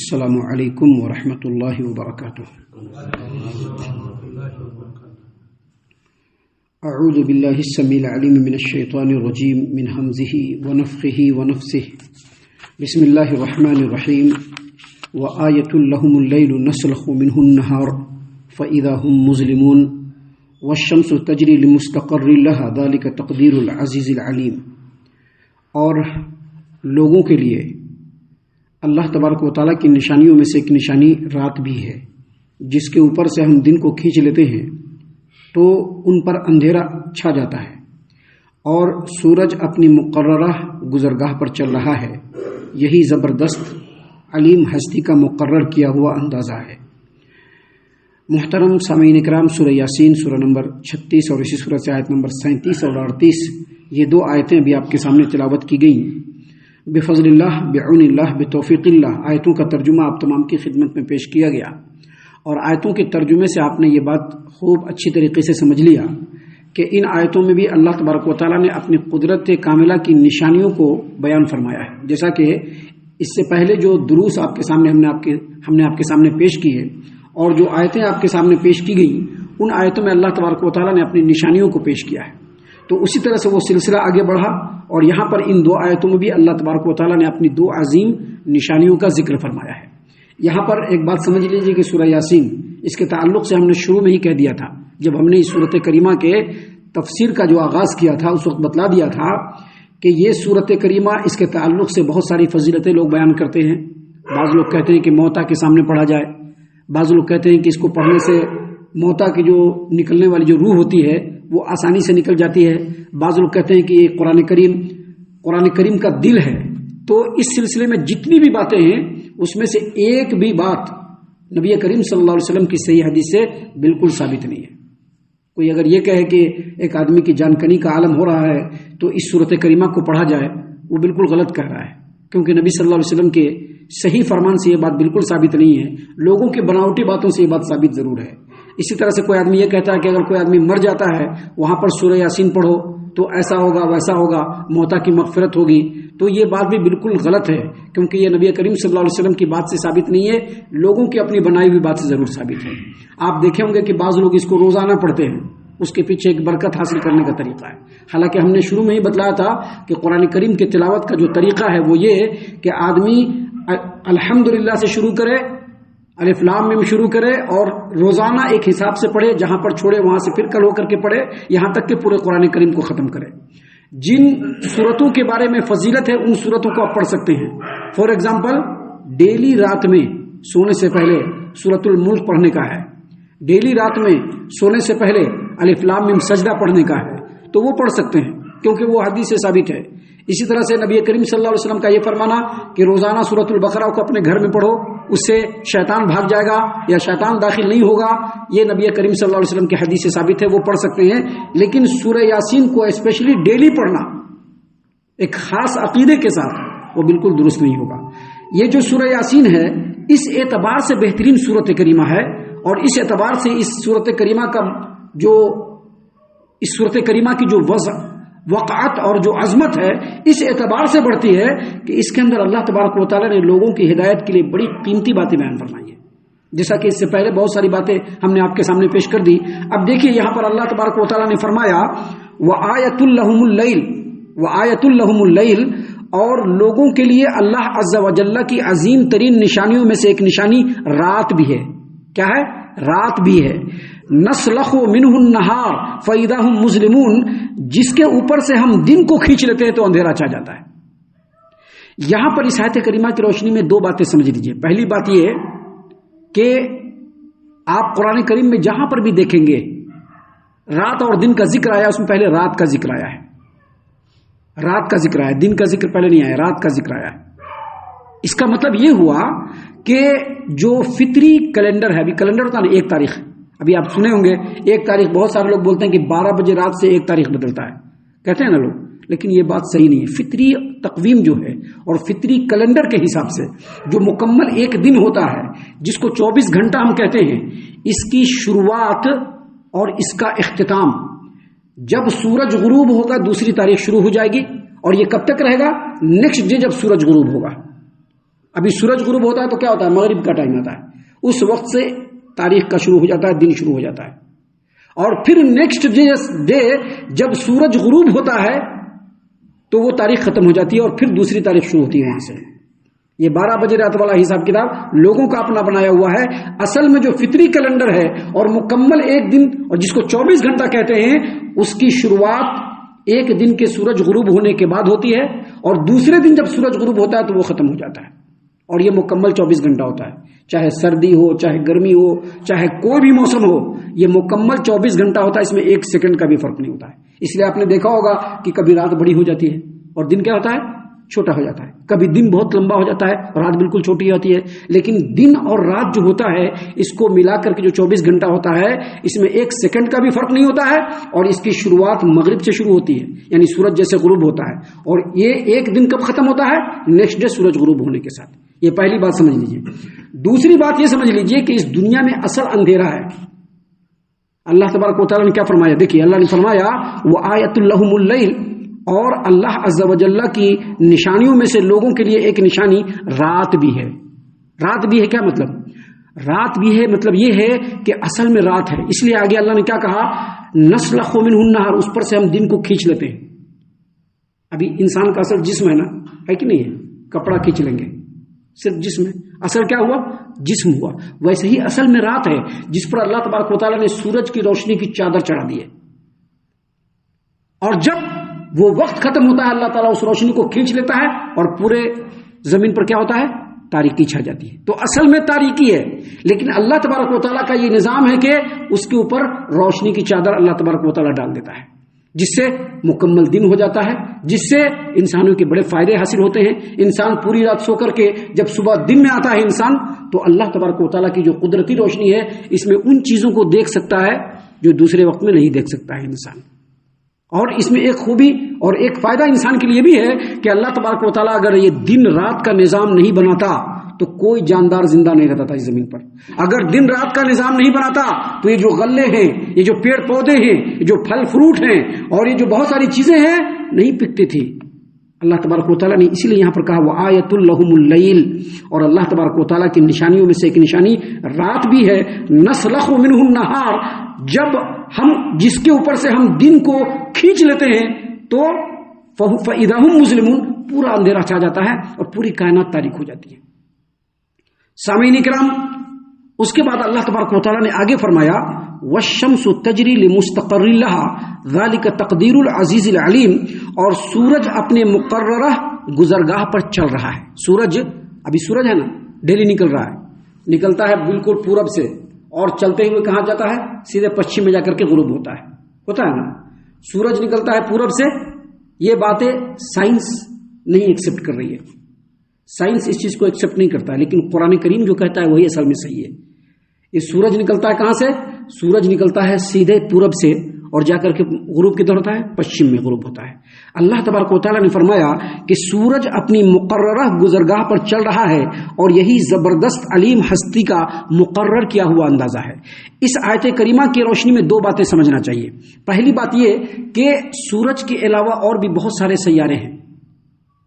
السلام علیکم ورحمۃ اللہ وبرکاتہ۔ اعوذ باللہ السمیع العلیم من الشیطان الرجیم من ہمزہ ونفخہ ونفثہ۔ بسم اللہ الرحمن الرحیم۔ وآیۃ لہم اللیل نسلخ منہ النہار فإذا هم مظلمون والشمس تجری لمستقر لها ذلک تقدیر العزیز العلیم۔ اور لوگوں کے لیے اللہ تبارک و تعالیٰ کی نشانیوں میں سے ایک نشانی رات بھی ہے، جس کے اوپر سے ہم دن کو کھینچ لیتے ہیں تو ان پر اندھیرا چھا جاتا ہے، اور سورج اپنی مقررہ گزرگاہ پر چل رہا ہے۔ یہی زبردست علیم ہستی کا مقرر کیا ہوا اندازہ ہے۔ محترم سامعین کرام، سورہ یاسین سورہ نمبر 36 اور اسی سورہ سے آیت نمبر 37 اور 38، یہ دو آیتیں بھی آپ کے سامنے تلاوت کی گئیں۔ بفضل اللہ، بعون اللہ، بتوفیق اللہ، آیتوں کا ترجمہ آپ تمام کی خدمت میں پیش کیا گیا، اور آیتوں کے ترجمے سے آپ نے یہ بات خوب اچھی طریقے سے سمجھ لیا کہ ان آیتوں میں بھی اللہ تبارک و تعالیٰ نے اپنی قدرت کاملہ کی نشانیوں کو بیان فرمایا ہے۔ جیسا کہ اس سے پہلے جو دروس آپ کے سامنے ہم نے آپ کے سامنے پیش کی ہے، اور جو آیتیں آپ کے سامنے پیش کی گئیں، ان آیتوں میں اللہ تبارک و تعالیٰ نے اپنی نشانیوں کو پیش کیا ہے۔ تو اسی طرح سے وہ سلسلہ آگے بڑھا، اور یہاں پر ان دو آیتوں میں بھی اللہ تبارک و تعالیٰ نے اپنی دو عظیم نشانیوں کا ذکر فرمایا ہے۔ یہاں پر ایک بات سمجھ لیجیے کہ سورہ یاسین، اس کے تعلق سے ہم نے شروع میں ہی کہہ دیا تھا، جب ہم نے اس سورۃ کریمہ کے تفسیر کا جو آغاز کیا تھا اس وقت بتلا دیا تھا کہ یہ سورۃ کریمہ، اس کے تعلق سے بہت ساری فضیلتیں لوگ بیان کرتے ہیں۔ بعض لوگ کہتے ہیں کہ موتا کے سامنے پڑھا جائے، بعض لوگ کہتے ہیں کہ اس کو پڑھنے سے موتا کی جو نکلنے والی جو روح ہوتی ہے وہ آسانی سے نکل جاتی ہے، بعض لوگ کہتے ہیں کہ یہ قرآن کریم کا دل ہے۔ تو اس سلسلے میں جتنی بھی باتیں ہیں، اس میں سے ایک بھی بات نبی کریم صلی اللہ علیہ وسلم کی صحیح حدیث سے بالکل ثابت نہیں ہے۔ کوئی اگر یہ کہے کہ ایک آدمی کی جان کنی کا عالم ہو رہا ہے تو اس سورۃ کریمہ کو پڑھا جائے، وہ بالکل غلط کہہ رہا ہے، کیونکہ نبی صلی اللہ علیہ وسلم کے صحیح فرمان سے یہ بات بالکل ثابت نہیں ہے۔ لوگوں کی بناوٹی باتوں سے یہ بات ثابت ضرور ہے۔ اسی طرح سے کوئی آدمی یہ کہتا ہے کہ اگر کوئی آدمی مر جاتا ہے وہاں پر سورہ یاسین پڑھو تو ایسا ہوگا ویسا ہوگا، موتا کی مغفرت ہوگی، تو یہ بات بھی بالکل غلط ہے، کیونکہ یہ نبی کریم صلی اللہ علیہ وسلم کی بات سے ثابت نہیں ہے، لوگوں کی اپنی بنائی ہوئی بات سے ضرور ثابت ہے۔ آپ دیکھیں ہوں گے کہ بعض لوگ اس کو روزانہ پڑھتے ہیں، اس کے پیچھے ایک برکت حاصل کرنے کا طریقہ ہے۔ حالانکہ ہم نے شروع میں ہی بتلایا تھا کہ قرآن کریم کی تلاوت کا جو طریقہ ہے وہ یہ ہے کہ آدمی الحمدللہ سے شروع کرے، الف لام میم شروع کرے، اور روزانہ ایک حساب سے پڑھے، جہاں پر چھوڑے وہاں سے پھر کل ہو کر کے پڑھے، یہاں تک کہ پورے قرآن کریم کو ختم کرے۔ جن سورتوں کے بارے میں فضیلت ہے ان سورتوں کو آپ پڑھ سکتے ہیں۔ فار ایگزامپل، ڈیلی رات میں سونے سے پہلے سورۃ الملک پڑھنے کا ہے، ڈیلی رات میں سونے سے پہلے الف لام میم سجدہ پڑھنے کا ہے، تو وہ پڑھ سکتے ہیں کیونکہ وہ حدیث سے ثابت ہے۔ اسی طرح سے نبی کریم صلی اللہ علیہ وسلم کا یہ فرمانا کہ روزانہ سورۃ البقرہ کو اپنے گھر میں پڑھو، اس سے شیطان بھاگ جائے گا یا شیطان داخل نہیں ہوگا، یہ نبی کریم صلی اللہ علیہ وسلم کی حدیث سے ثابت ہے، وہ پڑھ سکتے ہیں۔ لیکن سورہ یاسین کو اسپیشلی ڈیلی پڑھنا ایک خاص عقیدے کے ساتھ، وہ بالکل درست نہیں ہوگا۔ یہ جو سورہ یاسین ہے اس اعتبار سے بہترین سورۃ کریمہ ہے، اور اس اعتبار سے اس سورۃ کریمہ کی جو وقعت اور جو عظمت ہے اس اعتبار سے بڑھتی ہے کہ اس کے اندر اللہ تبارک و تعالیٰ نے لوگوں کی ہدایت کے لیے بڑی قیمتی باتیں بیان فرمائی ہیں، جیسا کہ اس سے پہلے بہت ساری باتیں ہم نے آپ کے سامنے پیش کر دی۔ اب دیکھیے یہاں پر اللہ تبارک و تعالیٰ نے فرمایا وآیۃ لہم اللیل، وآیۃ لہم اللیل، اور لوگوں کے لیے اللہ عز و جل کی عظیم ترین نشانیوں میں سے ایک نشانی رات بھی ہے۔ کیا ہے؟ رات بھی ہے۔ نسلخ منہ النہار فإذا هم مظلمون، جس کے اوپر سے ہم دن کو کھینچ لیتے ہیں تو اندھیرا چھا جاتا ہے۔ یہاں پر اس آیت کریمہ کی روشنی میں دو باتیں سمجھ لیجیے۔ پہلی بات یہ کہ آپ قرآن کریم میں جہاں پر بھی دیکھیں گے رات اور دن کا ذکر آیا، اس میں پہلے رات کا ذکر آیا ہے، رات کا ذکر آیا، دن کا ذکر پہلے نہیں آیا، رات کا ذکر آیا ہے۔ اس کا مطلب یہ ہوا کہ جو فطری کیلنڈر ہے، ابھی کیلنڈر ہوتا ہے نا، ایک تاریخ، ابھی آپ سنے ہوں گے ایک تاریخ، بہت سارے لوگ بولتے ہیں کہ 12 بجے رات سے ایک تاریخ بدلتا ہے، کہتے ہیں نا لوگ، لیکن یہ بات صحیح نہیں ہے۔ فطری تقویم جو ہے اور فطری کیلنڈر کے حساب سے جو مکمل ایک دن ہوتا ہے، جس کو 24 گھنٹہ ہم کہتے ہیں، اس کی شروعات اور اس کا اختتام جب سورج غروب ہوگا دوسری تاریخ شروع ہو جائے گی، اور یہ کب تک رہے گا؟ نیکسٹ ڈے جب سورج غروب ہوگا، ابھی سورج غروب ہوتا ہے تو کیا ہوتا ہے؟ مغرب کا ٹائم آتا ہے، اس وقت سے تاریخ کا شروع ہو جاتا ہے، دن شروع ہو جاتا ہے. اور پھر نیکسٹ ڈے جب سورج غروب ہوتا ہے تو وہ تاریخ ختم ہو جاتی ہے اور پھر دوسری تاریخ شروع ہوتی ہے وہاں سے. یہ 12 بجے رات والا حساب کتاب لوگوں کا اپنا بنایا ہوا ہے. اصل میں جو فطری کیلنڈر ہے اور مکمل ایک دن اور جس کو 24 گھنٹہ کہتے ہیں، اس کی شروعات ایک دن کے سورج غروب ہونے کے بعد ہوتی ہے اور دوسرے دن جب سورج غروب ہوتا ہے تو وہ ختم ہو جاتا ہے. اور یہ مکمل 24 گھنٹہ ہوتا ہے، چاہے سردی ہو، چاہے گرمی ہو، چاہے کوئی بھی موسم ہو، یہ مکمل 24 گھنٹہ ہوتا ہے. اس میں ایک سیکنڈ کا بھی فرق نہیں ہوتا ہے. اس لیے آپ نے دیکھا ہوگا کہ کبھی رات بڑی ہو جاتی ہے اور دن کیا ہوتا ہے؟ چھوٹا ہو جاتا ہے. کبھی دن بہت لمبا ہو جاتا ہے اور رات بالکل چھوٹی ہوتی ہے. لیکن دن اور رات جو ہوتا ہے اس کو ملا کر کے جو 24 گھنٹہ ہوتا ہے، اس میں ایک سیکنڈ کا بھی فرق نہیں ہوتا ہے اور اس کی شروعات مغرب سے شروع ہوتی ہے، یعنی سورج جیسے غروب ہوتا ہے. اور یہ ایک دن کب ختم ہوتا ہے؟ نیکسٹ ڈے سورج غروب ہونے کے ساتھ. یہ پہلی بات سمجھ لیجئے. دوسری بات یہ سمجھ لیجئے کہ اس دنیا میں اصل اندھیرا ہے. اللہ تبارک و تعالیٰ نے کیا فرمایا؟ دیکھیے اللہ نے فرمایا وَآیَةٌ لَهُمُ اللَّيْلُ، اور اللہ عز و جل کی نشانیوں میں سے لوگوں کے لیے ایک نشانی رات بھی ہے. رات بھی ہے کیا مطلب؟ رات بھی ہے مطلب یہ ہے کہ اصل میں رات ہے. اس لیے آگے اللہ نے کیا کہا؟ نسلخ منہ النہار، اس پر سے ہم دن کو کھینچ لیتے ہیں. ابھی انسان کا اصل جسم ہے نا، ہے کہ نہیں ہے؟ کپڑا کھینچ لیں گے، صرف جسم ہے. اصل کیا ہوا؟ جسم ہوا. ویسے ہی اصل میں رات ہے جس پر اللہ تبارک و تعالیٰ نے سورج کی روشنی کی چادر چڑھا دی ہے. اور جب وہ وقت ختم ہوتا ہے اللہ تعالیٰ اس روشنی کو کھینچ لیتا ہے اور پورے زمین پر کیا ہوتا ہے؟ تاریکی چھا جاتی ہے. تو اصل میں تاریکی ہے، لیکن اللہ تبارک و تعالیٰ کا یہ نظام ہے کہ اس کے اوپر روشنی کی چادر اللہ تبارک و تعالیٰ ڈال دیتا ہے، جس سے مکمل دن ہو جاتا ہے، جس سے انسانوں کے بڑے فائدے حاصل ہوتے ہیں. انسان پوری رات سو کر کے جب صبح دن میں آتا ہے انسان، تو اللہ تبارک و تعالیٰ کی جو قدرتی روشنی ہے اس میں ان چیزوں کو دیکھ سکتا ہے جو دوسرے وقت میں نہیں دیکھ سکتا ہے انسان. اور اس میں ایک خوبی اور ایک فائدہ انسان کے لیے بھی ہے کہ اللہ تبارک و تعالیٰ اگر یہ دن رات کا نظام نہیں بناتا تو کوئی جاندار زندہ نہیں رہتا تھا اس زمین پر. اگر دن رات کا نظام نہیں بناتا تو یہ جو غلے ہیں، یہ جو پیڑ پودے ہیں، یہ جو پھل فروٹ ہیں اور یہ جو بہت ساری چیزیں ہیں نہیں پکتی تھی. اللہ تبارک و تعالیٰ نے اسی لیے یہاں پر کہا وَآیَةٌ لَهُمُ اللَّيْلُ، اور اللہ تبارک و تعالیٰ کی نشانیوں میں سے ایک نشانی رات بھی ہے. نسلخ منہ النہار، جب ہم جس کے اوپر سے ہم دن کو کھینچ لیتے ہیں تو فَإِذَا هُمْ مُظْلِمُونَ، پورا اندھیرا چھا جاتا ہے اور پوری کائنات تاریک ہو جاتی ہے. سامعین کرام، اس کے بعد اللہ تبارک و تعالیٰ نے آگے فرمایا وَالشَّمْسُ تَجْرِي لِمُسْتَقَرٍّ لَهَا ذَلِكَ تَقْدِيرُ الْعَزِيزِ الْعَلِيمِ، اور سورج اپنے مقررہ گزرگاہ پر چل رہا ہے. سورج ابھی سورج ہے نا، ڈیلی نکل رہا ہے، نکلتا ہے بالکل پورب سے اور چلتے ہوئے کہاں جاتا ہے؟ سیدھے پچھم میں جا کر کے غروب ہوتا ہے نا. سورج نکلتا ہے پورب سے. یہ باتیں سائنس نہیں ایکسپٹ کر رہی ہے، سائنس اس چیز کو ایکسپٹ نہیں کرتا ہے، لیکن قرآن کریم جو کہتا ہے وہی اصل میں صحیح ہے. یہ سورج نکلتا ہے کہاں سے؟ سورج نکلتا ہے سیدھے پورب سے اور جا کر کے غروب کدھر ہوتا ہے؟ پشچم میں غروب ہوتا ہے. اللہ تبارک و تعالیٰ نے فرمایا کہ سورج اپنی مقررہ گزرگاہ پر چل رہا ہے اور یہی زبردست علیم ہستی کا مقرر کیا ہوا اندازہ ہے. اس آیت کریمہ کی روشنی میں دو باتیں سمجھنا چاہیے. پہلی بات یہ کہ سورج کے علاوہ اور بھی بہت سارے سیارے ہیں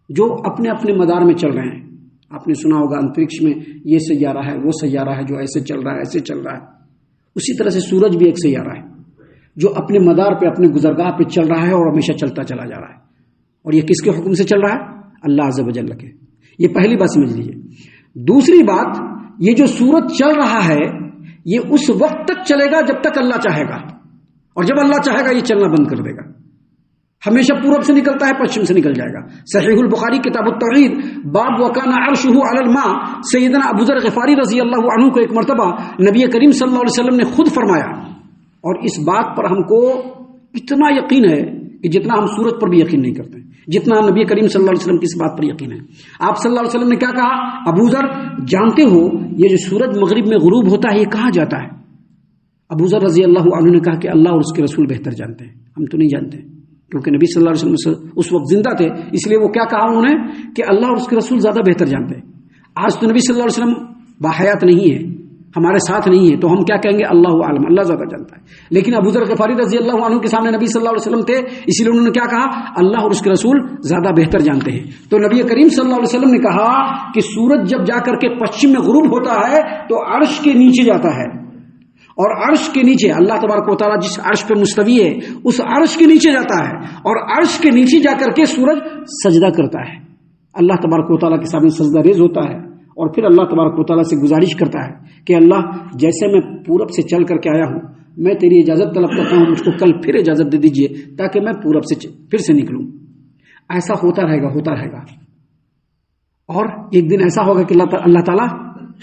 جو اپنے اپنے مدار میں چل رہے ہیں. آپ نے سنا ہوگا انترکش میں یہ سیارہ ہے، وہ سیارہ ہے جو ایسے چل رہا ہے، ایسے چل رہا ہے. اسی طرح سے سورج بھی ایک سیارہ ہے جو اپنے مدار پہ اپنے گزرگاہ پہ چل رہا ہے اور ہمیشہ چلتا چلا جا رہا ہے. اور یہ کس کے حکم سے چل رہا ہے؟ اللہ عز و جل کے. یہ پہلی بات سمجھ لیجیے. دوسری بات، یہ جو سورج چل رہا ہے یہ اس وقت تک چلے گا جب تک اللہ چاہے گا، اور جب اللہ چاہے گا یہ چلنا بند کر دے گا. ہمیشہ پورب سے نکلتا ہے، پشچم سے نکل جائے گا. صحیح البخاری کتاب التوحید باب وکان عرشہ علی الماء، سیدنا ابو ذر غفاری رضی اللہ عنہ کو ایک مرتبہ نبی کریم صلی اللہ علیہ وسلم نے خود فرمایا، اور اس بات پر ہم کو اتنا یقین ہے کہ جتنا ہم سورج پر بھی یقین نہیں کرتے، جتنا نبی کریم صلی اللہ علیہ وسلم کی اس بات پر یقین ہے. آپ صلی اللہ علیہ وسلم نے کیا کہا؟ ابو ذر جانتے ہو یہ جو سورج مغرب میں غروب ہوتا ہے یہ کہاں جاتا ہے؟ ابو ذر رضی اللہ عنہ نے کہا کہ اللہ اور اس کے رسول بہتر جانتے ہیں، ہم تو نہیں جانتے، کیونکہ نبی صلی اللہ علیہ وسلم اس وقت زندہ تھے. اس لیے وہ کیا کہا انہوں نے کہ اللہ اور اس کے رسول زیادہ بہتر جانتے ہیں. آج تو نبی صلی اللہ علیہ وسلم باحیات نہیں ہے، ہمارے ساتھ نہیں ہے، تو ہم کیا کہیں گے؟ اللہ عالم، اللہ زیادہ جانتا ہے۔ لیکن ابو ذر غفاری رضی اللہ عنہ کے سامنے نبی صلی اللہ علیہ وسلم تھے، اسی لیے انہوں نے کیا کہا؟ اللہ اور اس کے رسول زیادہ بہتر جانتے ہیں۔ تو نبی کریم صلی اللہ علیہ وسلم نے کہا کہ سورج جب جا کر کے پشچم میں غروب ہوتا ہے تو عرش کے نیچے جاتا ہے، اور عرش کے نیچے اللہ تبارک و تعالیٰ جس عرش پہ مستوی ہے اس عرش کے نیچے جاتا ہے، اور عرش کے نیچے جا کر کے سورج سجدہ کرتا ہے، اللہ تبارک و تعالیٰ کے سامنے سجدہ ریز ہوتا ہے، اور پھر اللہ تبارک و تعالیٰ سے گزارش کرتا ہے کہ اللہ جیسے میں پورب سے چل کر کے آیا ہوں، میں تیری اجازت طلب کرتا ہوں، مجھ کو کل پھر اجازت دے دیجیے تاکہ میں پورب سے پھر سے نکلوں۔ ایسا ہوتا رہے گا، اور ایک دن ایسا ہوگا کہ اللہ تعالیٰ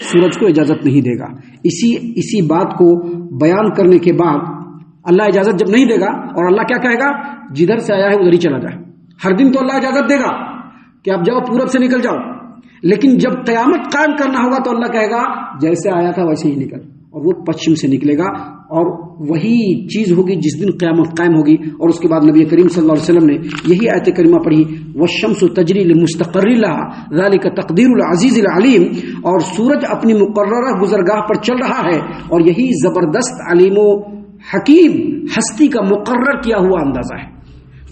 سورج کو اجازت نہیں دے گا۔ اسی بات کو بیان کرنے کے بعد اللہ اجازت جب نہیں دے گا، اور اللہ کیا کہے گا؟ جدھر سے آیا ہے ادھر ہی چلا جائے۔ ہر دن تو اللہ اجازت دے گا کہ آپ جاؤ پورب سے نکل جاؤ، لیکن جب قیامت قائم کرنا ہوگا تو اللہ کہے گا جیسے آیا تھا ویسے ہی نکل، اور وہ پچھم سے نکلے گا، اور وہی چیز ہوگی جس دن قیامت قائم ہوگی۔ اور اس کے بعد نبی کریم صلی اللہ علیہ وسلم نے یہی آیت کریمہ پڑھی، والشمس تجری لمستقر لها ذلك تقدیر العزیز العلیم، اور سورج اپنی مقررہ گزرگاہ پر چل رہا ہے، اور یہی زبردست علیم و حکیم ہستی کا مقرر کیا ہوا اندازہ ہے۔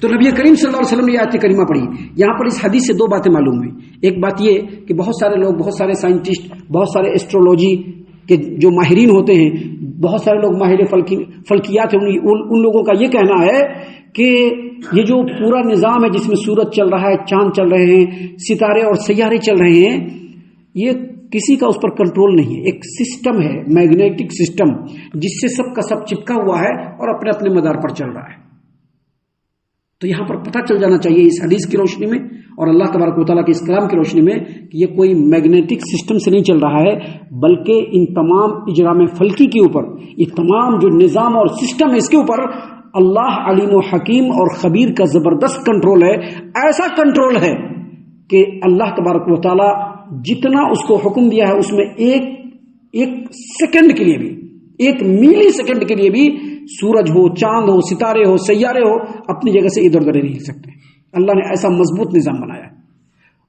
تو نبی کریم صلی اللہ علیہ وسلم نے یہ آیت کریمہ پڑھی۔ یہاں پر اس حدیث سے دو باتیں معلوم ہوئی۔ ایک بات یہ کہ بہت سارے لوگ، بہت سارے سائنٹسٹ، بہت سارے ایسٹرولوجی کے جو ماہرین ہوتے ہیں، بہت سارے لوگ ماہر فلکیات ہیں، ان لوگوں کا یہ کہنا ہے کہ یہ جو پورا نظام ہے جس میں سورج چل رہا ہے، چاند چل رہے ہیں، ستارے اور سیارے چل رہے ہیں، یہ کسی کا اس پر کنٹرول نہیں ہے، ایک سسٹم ہے، میگنیٹک سسٹم، جس سے سب کا سب چپکا ہوا ہے اور اپنے اپنے مدار پر چل رہا ہے۔ تو یہاں پر پتہ چل جانا چاہیے اس حدیث کی روشنی میں اور اللہ تبارک و تعالیٰ کے اس کلام کی روشنی میں کہ یہ کوئی میگنیٹک سسٹم سے نہیں چل رہا ہے، بلکہ ان تمام اجرام فلکی کے اوپر، یہ تمام جو نظام اور سسٹم ہے اس کے اوپر اللہ علیم و حکیم اور خبیر کا زبردست کنٹرول ہے۔ ایسا کنٹرول ہے کہ اللہ تبارک و تعالیٰ جتنا اس کو حکم دیا ہے اس میں ایک سیکنڈ کے لیے بھی، ایک ملی سیکنڈ کے لیے بھی سورج ہو، چاند ہو، ستارے ہو، سیارے ہو، اپنی جگہ سے ادھر ادھر نہیں ہل سکتے۔ اللہ نے ایسا مضبوط نظام بنایا ہے۔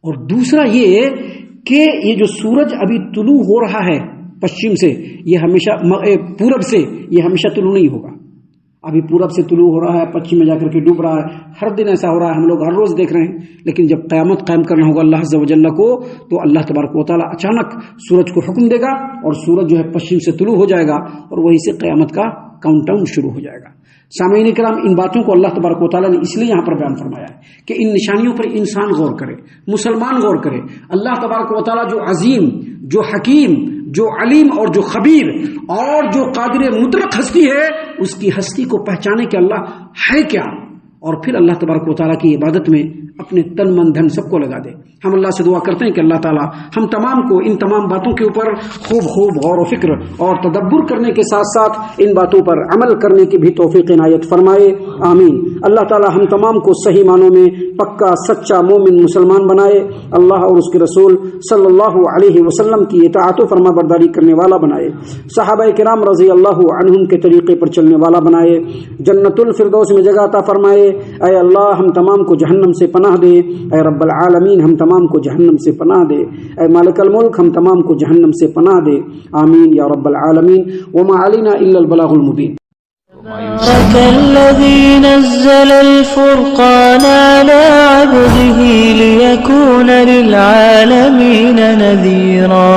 اور دوسرا یہ کہ یہ جو سورج ابھی طلوع ہو رہا ہے پشچم سے، یہ ہمیشہ پورب سے، یہ ہمیشہ طلوع نہیں ہوگا۔ ابھی پورب سے طلوع ہو رہا ہے، پشچم میں جا کر کے ڈوب رہا ہے، ہر دن ایسا ہو رہا ہے، ہم لوگ ہر روز دیکھ رہے ہیں۔ لیکن جب قیامت قائم کرنا ہوگا اللہ عز و جل کو، تو اللہ تبارک و تعالیٰ اچانک سورج کو حکم دے گا اور سورج جو ہے پشچم سے طلوع ہو جائے گا، اور وہیں سے قیامت کا کاؤنٹ ڈاؤن شروع ہو جائے گا۔ سامعین کرام، ان باتوں کو اللہ تبارک و تعالیٰ نے اس لیے یہاں پر بیان فرمایا ہے کہ ان نشانیوں پر انسان غور کرے، مسلمان غور کرے۔ اللہ تبارک و تعالیٰ جو عظیم، جو حکیم، جو علیم اور جو خبیر اور جو قادر مطلق ہستی ہے، اس کی ہستی کو پہچانے کہ اللہ ہے کیا، اور پھر اللہ تبارک و تعالیٰ کی عبادت میں اپنے تن من دھن سب کو لگا دے۔ ہم اللہ سے دعا کرتے ہیں کہ اللہ تعالیٰ ہم تمام کو ان تمام باتوں کے اوپر خوب غور و فکر اور تدبر کرنے کے ساتھ ساتھ ان باتوں پر عمل کرنے کی بھی توفیق عنایت فرمائے، آمین۔ اللہ تعالیٰ ہم تمام کو صحیح معنوں میں پکا سچا مومن مسلمان بنائے، اللہ اور اس کے رسول صلی اللہ علیہ وسلم کی اطاعت و فرما برداری کرنے والا بنائے، صحابہ کرام رضی اللہ عنہم کے طریقے پر چلنے والا بنائے، جنت الفردوس میں جگہ عطا فرمائے۔ اے اللہ ہم تمام کو جہنم سے پناہ دے، اے رب العالمین ہم تمام کو جہنم سے پناہ دے، اے مالک الملک ہم تمام کو جہنم سے پناہ دے، آمین یا رب العالمین۔ وما علینا الا البلاغ المبین۔ تبارك الذي نزل الفرقان على عبده ليكون للعالمين نذيرا